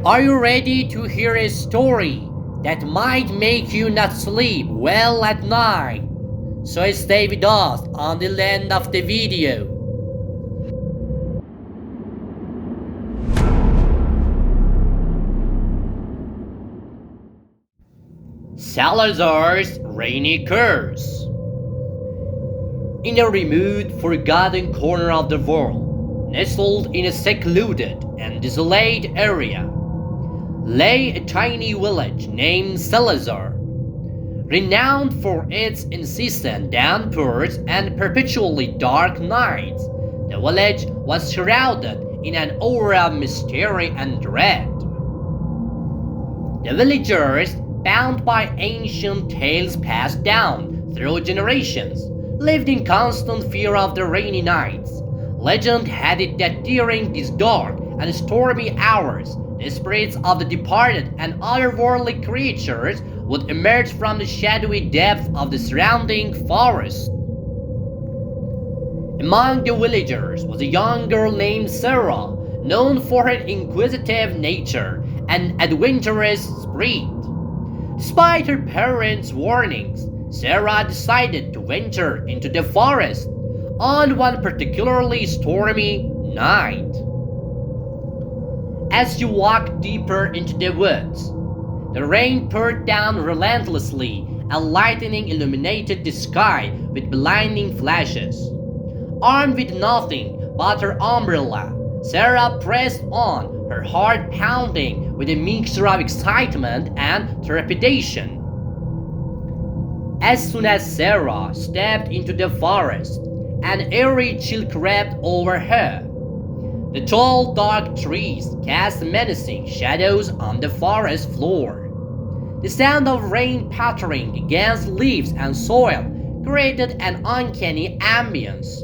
Are you ready to hear a story that might make you not sleep well at night? So stay with us until the end of the video. Salazar's Rainy Curse. In a remote, forgotten corner of the world, nestled in a secluded and desolate area, lay a tiny village named Salazar. Renowned for its incessant downpours and perpetually dark nights, the village was shrouded in an aura of mystery and dread. The villagers, bound by ancient tales passed down through generations, lived in constant fear of the rainy nights. Legend had it that during these dark and stormy hours, the spirits of the departed and otherworldly creatures would emerge from the shadowy depths of the surrounding forest. Among the villagers was a young girl named Sarah, known for her inquisitive nature and adventurous spirit. Despite her parents' warnings, Sarah decided to venture into the forest on one particularly stormy night. As she walked deeper into the woods, the rain poured down relentlessly and lightning illuminated the sky with blinding flashes. Armed with nothing but her umbrella, Sarah pressed on, her heart pounding with a mixture of excitement and trepidation. As soon as Sarah stepped into the forest, an eerie chill crept over her. The tall, dark trees cast menacing shadows on the forest floor. The sound of rain pattering against leaves and soil created an uncanny ambience,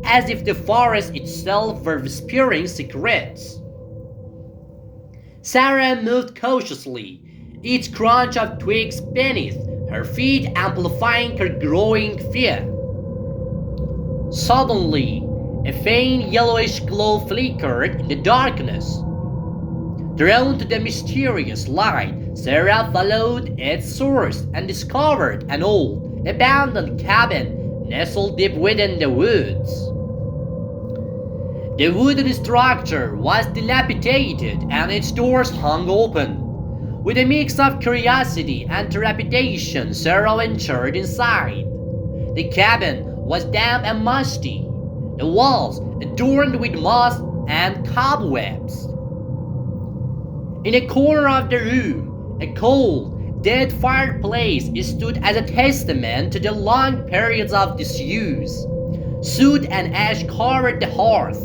as if the forest itself were whispering secrets. Sarah moved cautiously, each crunch of twigs beneath her feet amplifying her growing fear. Suddenly, a faint yellowish glow flickered in the darkness. Drawn to the mysterious light, Sarah followed its source and discovered an old, abandoned cabin nestled deep within the woods. The wooden structure was dilapidated and its doors hung open. With a mix of curiosity and trepidation, Sarah ventured inside. The cabin was damp and musty, the walls adorned with moss and cobwebs. In a corner of the room, a cold, dead fireplace stood as a testament to the long periods of disuse. Soot and ash covered the hearth,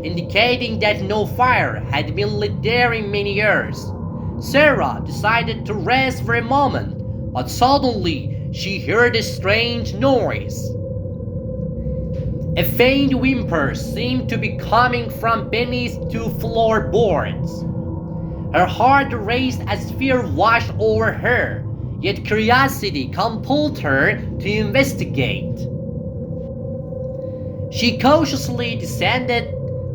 indicating that no fire had been lit there in many years. Sarah decided to rest for a moment, but suddenly she heard a strange noise. A faint whimper seemed to be coming from beneath two floorboards. Her heart raced as fear washed over her, yet curiosity compelled her to investigate. She cautiously descended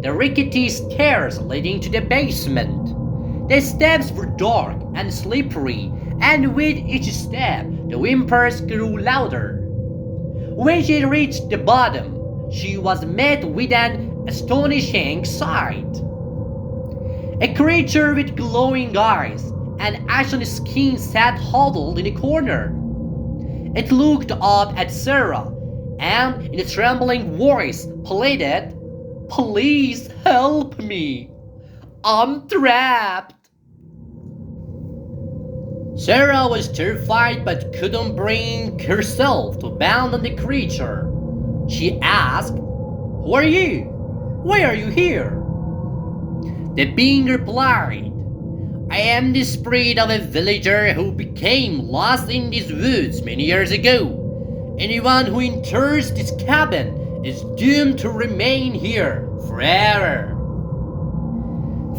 the rickety stairs leading to the basement. The steps were dark and slippery, and with each step, the whimpers grew louder. When she reached the bottom, she was met with an astonishing sight. A creature with glowing eyes and ashen skin sat huddled in a corner. It looked up at Sarah and, in a trembling voice, pleaded, "Please help me! I'm trapped!" Sarah was terrified but couldn't bring herself to bound on the creature. She asked, "Who are you? Why are you here?" The being replied, "I am the spirit of a villager who became lost in these woods many years ago. Anyone who enters this cabin is doomed to remain here forever."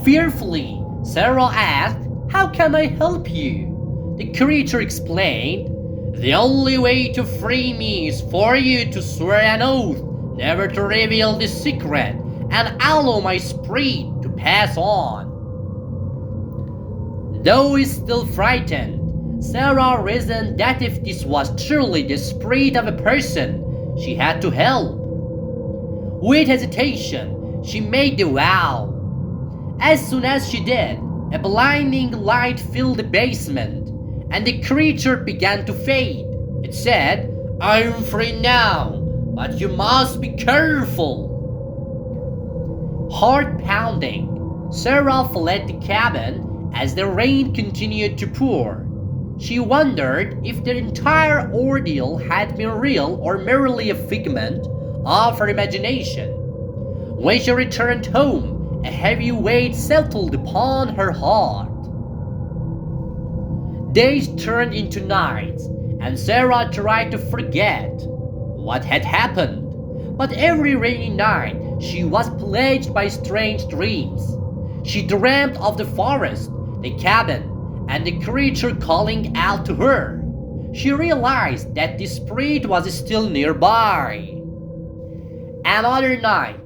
Fearfully, Sarah asked, "How can I help you?" The creature explained, "The only way to free me is for you to swear an oath never to reveal the secret and allow my spirit to pass on." Though still frightened, Sarah reasoned that if this was truly the spirit of a person, she had to help. With hesitation, she made the vow. As soon as she did, a blinding light filled the basement, and the creature began to fade. It said, "I'm free now, but you must be careful." Heart pounding, Sarah fled the cabin as the rain continued to pour. She wondered if the entire ordeal had been real or merely a figment of her imagination. When she returned home, a heavy weight settled upon her heart. Days turned into nights, and Sarah tried to forget what had happened. But every rainy night, she was plagued by strange dreams. She dreamt of the forest, the cabin, and the creature calling out to her. She realized that the spirit was still nearby. Another night,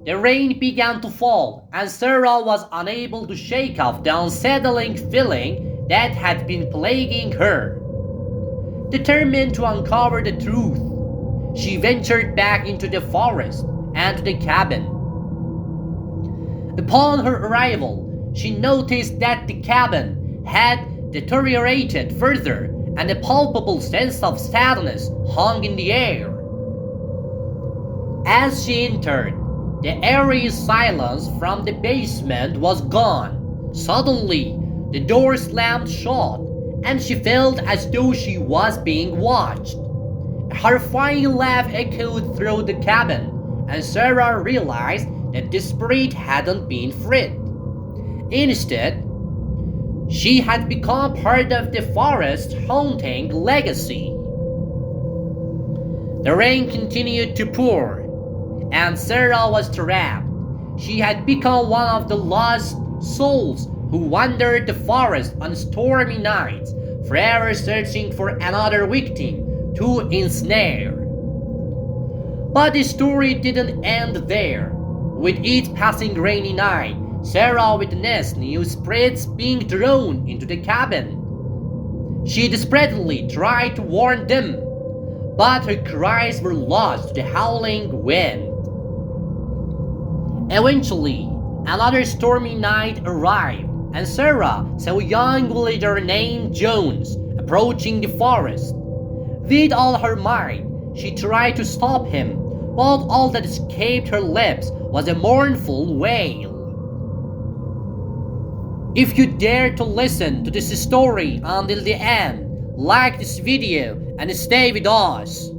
the rain began to fall, and Sarah was unable to shake off the unsettling feeling that had been plaguing her. Determined to uncover the truth, she ventured back into the forest and to the cabin. Upon her arrival, she noticed that the cabin had deteriorated further, and a palpable sense of sadness hung in the air. As she entered, the eerie silence from the basement was gone. Suddenly, the door slammed shut, and she felt as though she was being watched. A horrifying laugh echoed through the cabin, and Sarah realized that the spirit hadn't been freed. Instead, she had become part of the forest's haunting legacy. The rain continued to pour, and Sarah was trapped. She had become one of the lost souls who wandered the forest on stormy nights, forever searching for another victim to ensnare. But the story didn't end there. With each passing rainy night, Sarah witnessed new spirits being drawn into the cabin. She desperately tried to warn them, but her cries were lost to the howling wind. Eventually, another stormy night arrived, and Sarah saw a young villager named Jones approaching the forest. With all her might, she tried to stop him, but all that escaped her lips was a mournful wail. If you dare to listen to this story until the end, like this video and stay with us.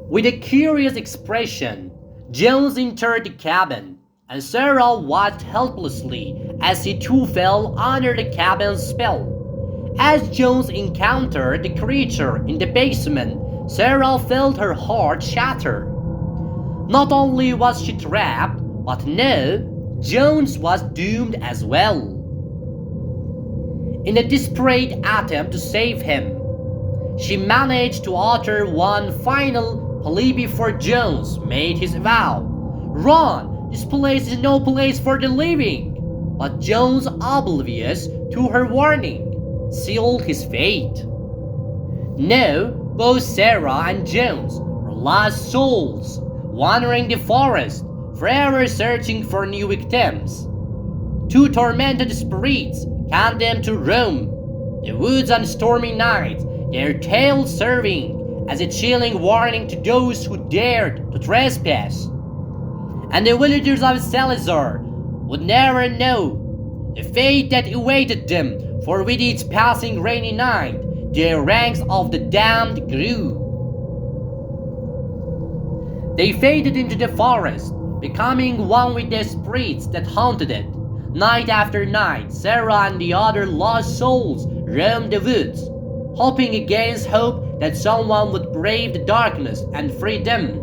With a curious expression, Jones entered the cabin, and Sarah watched helplessly as he too fell under the cabin's spell. As Jones encountered the creature in the basement, Sarah felt her heart shatter. Not only was she trapped, but now Jones was doomed as well. In a desperate attempt to save him, she managed to utter one final plea before Jones made his vow. "Run! This place is no place for the living!" But Jones, oblivious to her warning, sealed his fate. Now, both Sarah and Jones were lost souls, wandering the forest, forever searching for new victims. Two tormented spirits condemned to roam the woods on stormy nights, their tales serving as a chilling warning to those who dared to trespass. And the villagers of Salazar would never know the fate that awaited them, for with each passing rainy night, the ranks of the damned grew. They faded into the forest, becoming one with the spirits that haunted it. Night after night, Sarah and the other lost souls roamed the woods, hoping against hope that someone would brave the darkness and free them.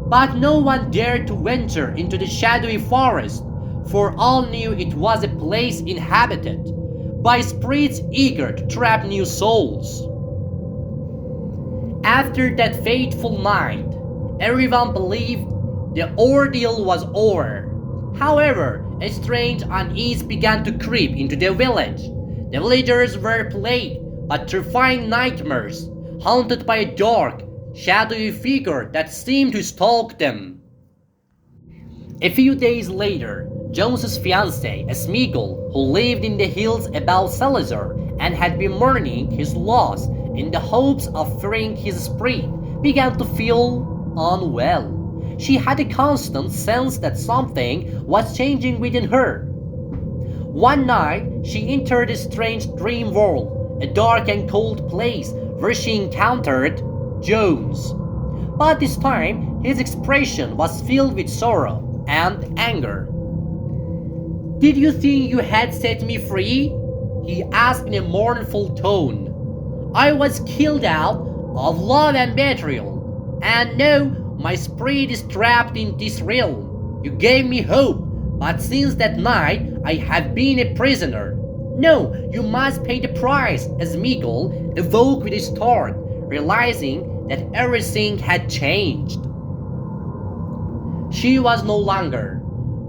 But no one dared to venture into the shadowy forest, for all knew it was a place inhabited by spirits eager to trap new souls. After that fateful night, everyone believed the ordeal was over. However, a strange unease began to creep into the village. The villagers were plagued by terrifying nightmares, haunted by a dark, shadowy figure that seemed to stalk them. A few days later, Jones's fiancée, a Smeagol who lived in the hills above Salazar and had been mourning his loss in the hopes of freeing his spirit, began to feel unwell. She had a constant sense that something was changing within her. One night, she entered a strange dream world, a dark and cold place where she encountered Jones. But this time, his expression was filled with sorrow and anger. "Did you think you had set me free?" he asked in a mournful tone. "I was killed out of love and betrayal, and now my spirit is trapped in this realm. You gave me hope, but since that night I have been a prisoner. No, you must pay the price," as Smeagol awoke with a start, realizing that everything had changed. She was no longer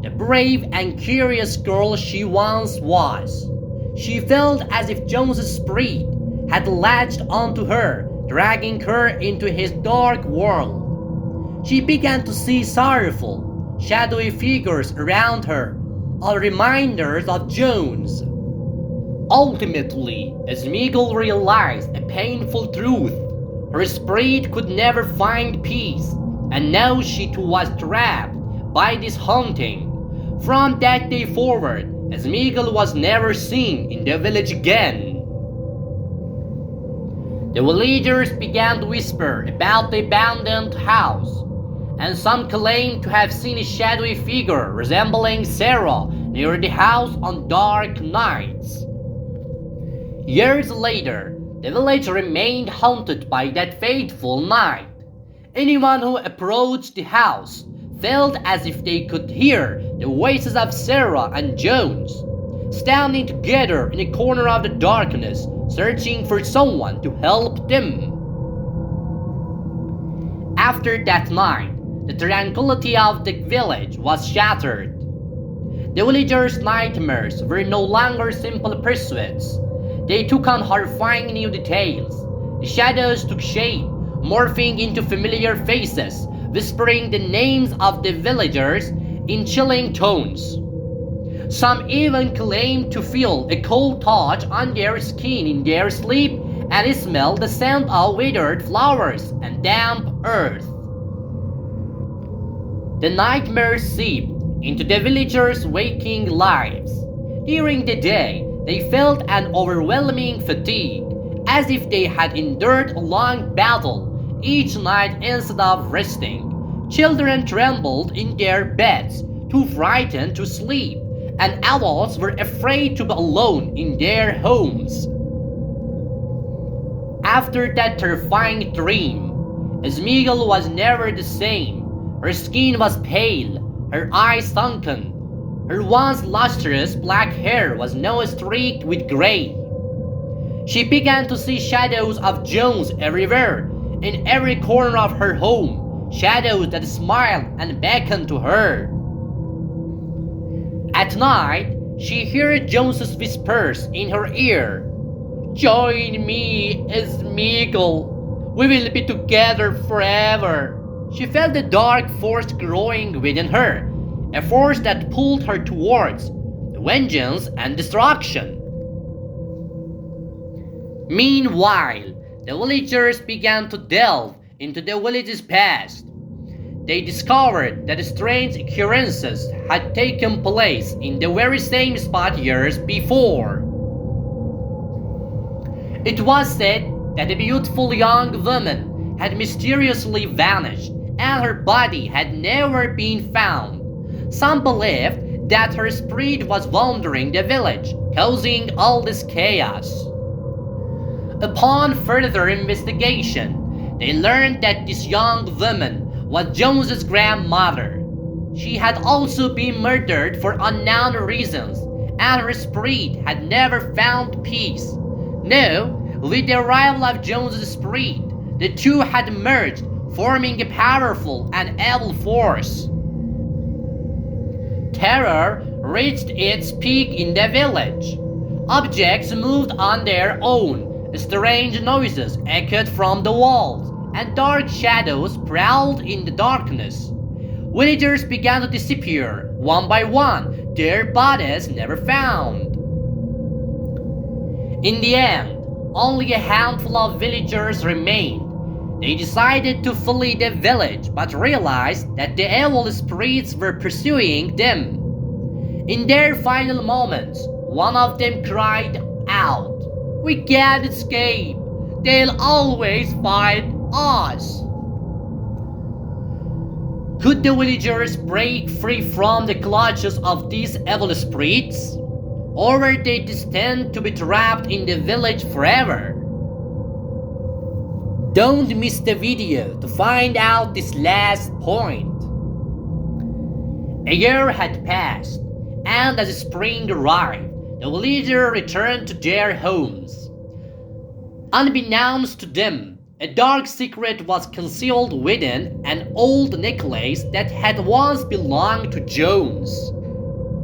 the brave and curious girl she once was. She felt as if Jones's spirit had latched onto her, dragging her into his dark world. She began to see sorrowful, shadowy figures around her, all reminders of Jones. Ultimately, as Smeagol realized a painful truth, her spirit could never find peace, and now she too was trapped by this haunting. From that day forward, Smeagol was never seen in the village again. The villagers began to whisper about the abandoned house, and some claimed to have seen a shadowy figure resembling Sarah near the house on dark nights. Years later, the village remained haunted by that fateful night. Anyone who approached the house felt as if they could hear the voices of Sarah and Jones, standing together in a corner of the darkness, searching for someone to help them. After that night, the tranquility of the village was shattered. The villagers' nightmares were no longer simple pursuits. They took on horrifying new details. The shadows took shape, morphing into familiar faces, whispering the names of the villagers in chilling tones. Some even claimed to feel a cold touch on their skin in their sleep and smell the scent of withered flowers and damp earth. The nightmares seeped into the villagers' waking lives. During the day, they felt an overwhelming fatigue, as if they had endured a long battle each night instead of resting. Children trembled in their beds, too frightened to sleep, and adults were afraid to be alone in their homes. After that terrifying dream, Smeagol was never the same. Her skin was pale, her eyes sunken. Her once lustrous black hair was now streaked with gray. She began to see shadows of Jones everywhere, in every corner of her home, shadows that smiled and beckoned to her. At night, she heard Jones's whispers in her ear. "Join me, Smeagol. We will be together forever." She felt the dark force growing within her, a force that pulled her towards vengeance and destruction. Meanwhile, the villagers began to delve into the village's past. They discovered that strange occurrences had taken place in the very same spot years before. It was said that a beautiful young woman had mysteriously vanished, and her body had never been found. Some believed that her spirit was wandering the village, causing all this chaos. Upon further investigation, they learned that this young woman was Jones's grandmother. She had also been murdered for unknown reasons, and her spirit had never found peace. Now, with the arrival of Jones's spirit, the two had merged, forming a powerful and evil force. Terror reached its peak in the village. Objects moved on their own, strange noises echoed from the walls, and dark shadows prowled in the darkness. Villagers began to disappear, one by one, their bodies never found. In the end, only a handful of villagers remained. They decided to flee the village, but realized that the evil spirits were pursuing them. In their final moments, one of them cried out, "We can't escape! They'll always find us!" Could the villagers break free from the clutches of these evil spirits? Or were they destined to be trapped in the village forever? Don't miss the video to find out this last point. A year had passed, and as spring arrived, the villagers returned to their homes. Unbeknownst to them, a dark secret was concealed within an old necklace that had once belonged to Jones.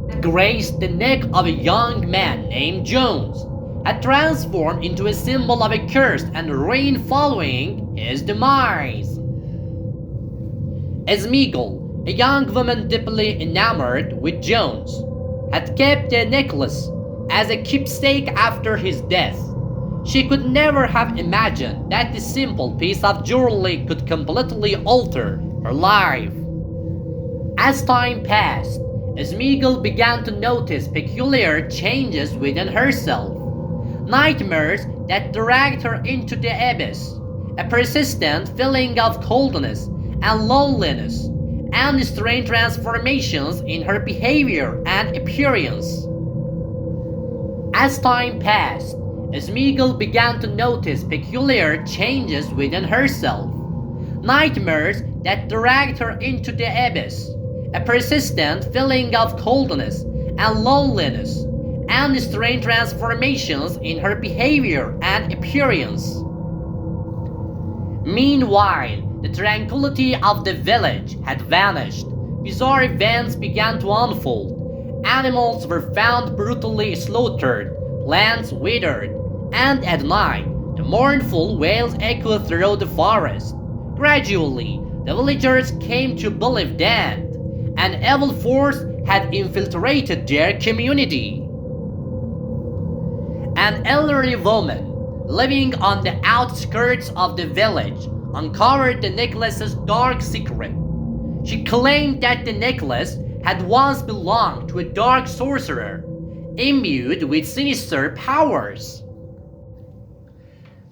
It graced the neck of a young man named Jones, had transformed into a symbol of a curse and ruin following his demise. Smeagol, a young woman deeply enamored with Jones, had kept the necklace as a keepsake after his death. She could never have imagined that this simple piece of jewelry could completely alter her life. As time passed, Smeagol began to notice peculiar changes within herself. Nightmares that dragged her into the abyss, a persistent feeling of coldness and loneliness, and strange transformations in her behavior and appearance. As time passed, Smeagol began to notice peculiar changes within herself. Nightmares that dragged her into the abyss, a persistent feeling of coldness and loneliness, and strange transformations in her behavior and appearance. Meanwhile, the tranquility of the village had vanished. Bizarre events began to unfold. Animals were found brutally slaughtered, plants withered, and at night, the mournful wails echoed through the forest. Gradually, the villagers came to believe that an evil force had infiltrated their community. An elderly woman, living on the outskirts of the village, uncovered the necklace's dark secret. She claimed that the necklace had once belonged to a dark sorcerer, imbued with sinister powers.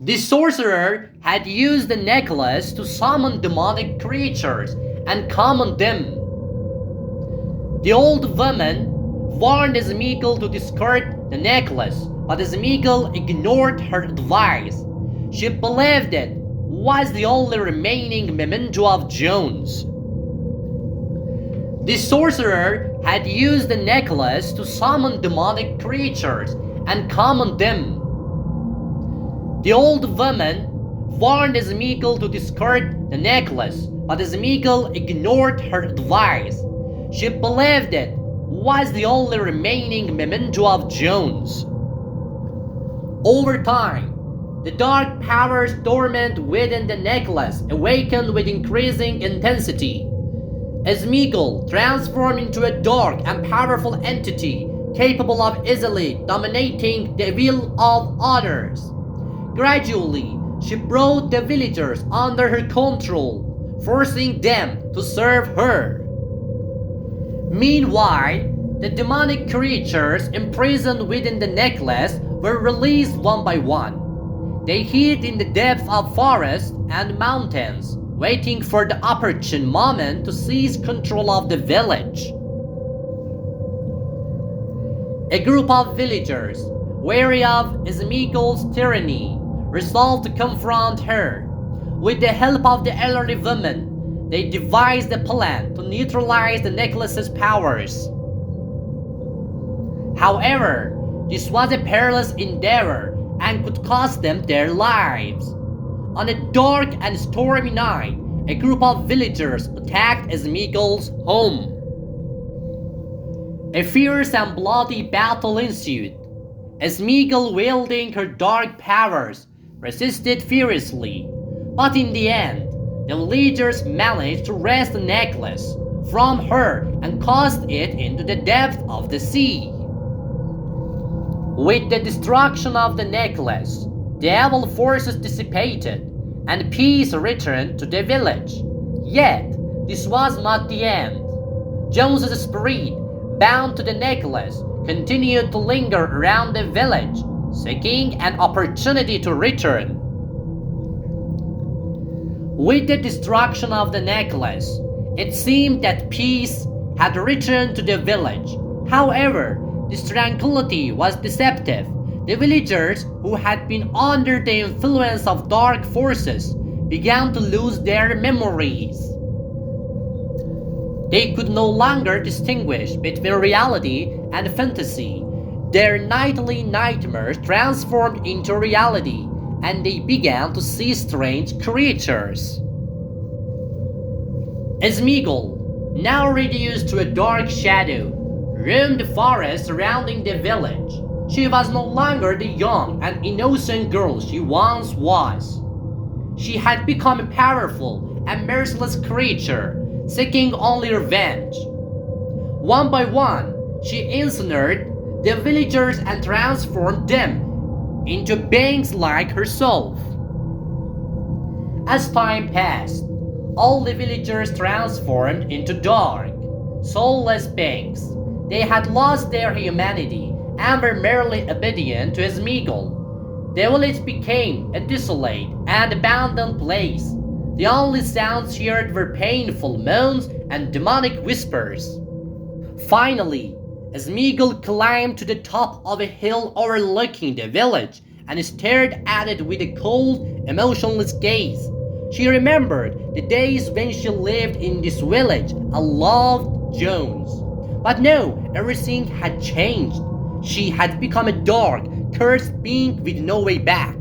The sorcerer had used the necklace to summon demonic creatures and command them. The old woman warned Smeagol to discard the necklace, but Smeagol ignored her advice. She believed it was the only remaining memento of Jones. The sorcerer had used the necklace to summon demonic creatures and command them. The old woman warned Smeagol to discard the necklace, but Smeagol ignored her advice. She believed it was the only remaining memento of Jones. Over time, the dark powers dormant within the necklace awakened with increasing intensity. Smeagol transformed into a dark and powerful entity capable of easily dominating the will of others. Gradually, she brought the villagers under her control, forcing them to serve her. Meanwhile, the demonic creatures imprisoned within the necklace were released one by one. They hid in the depths of forests and mountains, waiting for the opportune moment to seize control of the village. A group of villagers, wary of Smeagol's tyranny, resolved to confront her. With the help of the elderly woman, they devised a plan to neutralize the necklace's powers. However, this was a perilous endeavor and could cost them their lives. On a dark and stormy night, a group of villagers attacked Smeagol's home. A fierce and bloody battle ensued. Smeagol, wielding her dark powers, resisted furiously, but in the end, the villagers managed to wrest the necklace from her and cast it into the depth of the sea. With the destruction of the necklace, the evil forces dissipated and peace returned to the village. Yet, this was not the end. Jones's spirit, bound to the necklace, continued to linger around the village, seeking an opportunity to return. With the destruction of the necklace, it seemed that peace had returned to the village. However, this tranquility was deceptive. The villagers who had been under the influence of dark forces began to lose their memories. They could no longer distinguish between reality and fantasy. Their nightly nightmares transformed into reality, and they began to see strange creatures. Smeagol, now reduced to a dark shadow, roamed the forest surrounding the village. She was no longer the young and innocent girl she once was. She had become a powerful and merciless creature, seeking only revenge. One by one, she ensnared the villagers and transformed them into beings like herself. As time passed, all the villagers transformed into dark, soulless beings. They had lost their humanity and were merely obedient to Smeagol. The village became a desolate and abandoned place. The only sounds heard were painful moans and demonic whispers. Finally, Smeagol climbed to the top of a hill overlooking the village and stared at it with a cold, emotionless gaze. She remembered the days when she lived in this village and loved Jones. But no, everything had changed. She had become a dark, cursed being with no way back.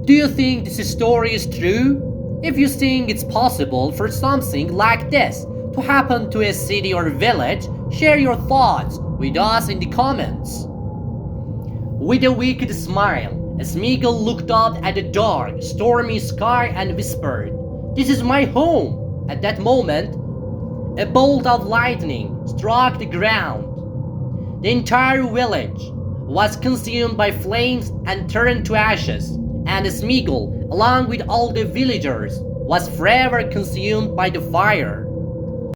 Do you think this story is true? If you think it's possible for something like this to happen to a city or village, share your thoughts with us in the comments. With a wicked smile, Smeagol looked up at the dark, stormy sky and whispered, "This is my home." At that moment, a bolt of lightning struck the ground. The entire village was consumed by flames and turned to ashes, and Smeagol, along with all the villagers, was forever consumed by the fire.